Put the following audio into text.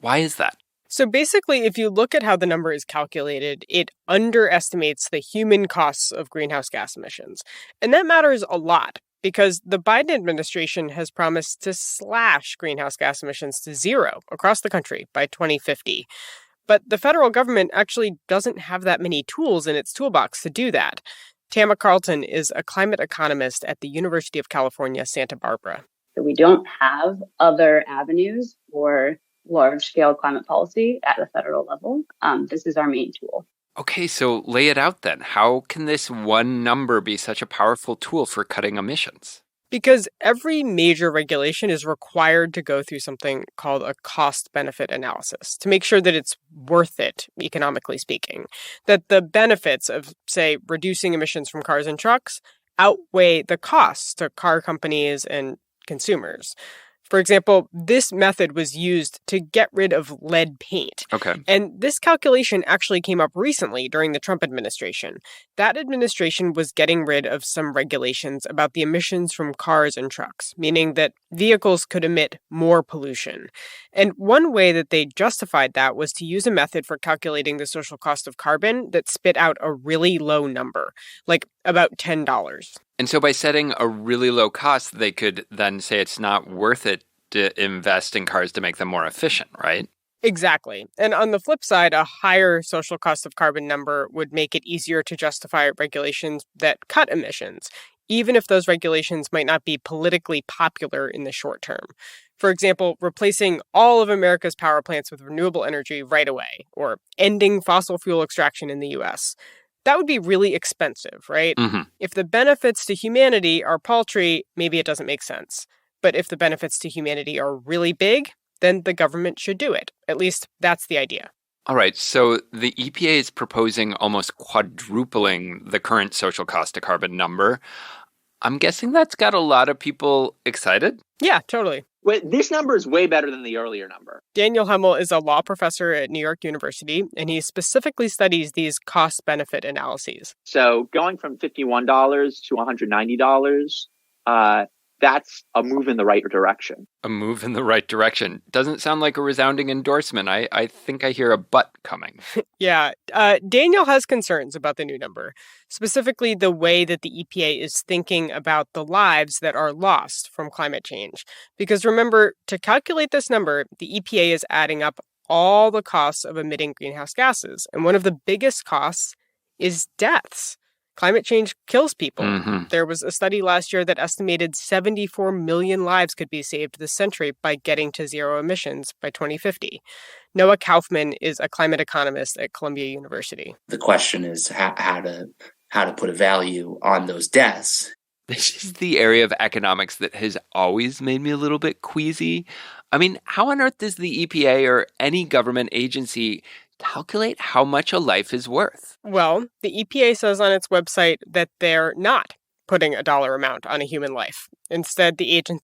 Why is that? So basically, if you look at how the number is calculated, it underestimates the human costs of greenhouse gas emissions. And that matters a lot because the Biden administration has promised to slash greenhouse gas emissions to zero across the country by 2050. But the federal government actually doesn't have that many tools in its toolbox to do that. Tama Carlton is a climate economist at the University of California, Santa Barbara. We don't have other avenues for large-scale climate policy at the federal level. This is our main tool. Okay, so lay it out then. How can this one number be such a powerful tool for cutting emissions? Because every major regulation is required to go through something called a cost-benefit analysis to make sure that it's worth it, economically speaking. That the benefits of, say, reducing emissions from cars and trucks outweigh the costs to car companies and consumers. For example, this method was used to get rid of lead paint. Okay. And this calculation actually came up recently during the Trump administration. That administration was getting rid of some regulations about the emissions from cars and trucks, meaning that vehicles could emit more pollution. And one way that they justified that was to use a method for calculating the social cost of carbon that spit out a really low number, like about $10. And so by setting a really low cost, they could then say it's not worth it to invest in cars to make them more efficient, right? Exactly. And on the flip side, a higher social cost of carbon number would make it easier to justify regulations that cut emissions, even if those regulations might not be politically popular in the short term. For example, replacing all of America's power plants with renewable energy right away, or ending fossil fuel extraction in the U.S. That would be really expensive, right? Mm-hmm. If the benefits to humanity are paltry, maybe it doesn't make sense. But if the benefits to humanity are really big, then the government should do it. At least that's the idea. All right, so the EPA is proposing almost quadrupling the current social cost of carbon number. I'm guessing that's got a lot of people excited? Yeah, totally. Wait, this number is way better than the earlier number. Daniel Hemmel is a law professor at New York University, and he specifically studies these cost-benefit analyses. So going from $51 to $190, that's a move in the right direction. A move in the right direction. Doesn't sound like a resounding endorsement. I think I hear a but coming. Yeah. Daniel has concerns about the new number, specifically the way that the EPA is thinking about the lives that are lost from climate change. Because remember, to calculate this number, the EPA is adding up all the costs of emitting greenhouse gases. And one of the biggest costs is deaths. Climate change kills people. Mm-hmm. There was a study last year that estimated 74 million lives could be saved this century by getting to zero emissions by 2050. Noah Kaufman is a climate economist at Columbia University. The question is how to put a value on those deaths. This is the area of economics that has always made me a little bit queasy. I mean, how on earth does the EPA or any government agency calculate how much a life is worth? Well, the EPA says on its website that they're not putting a dollar amount on a human life. Instead, the agency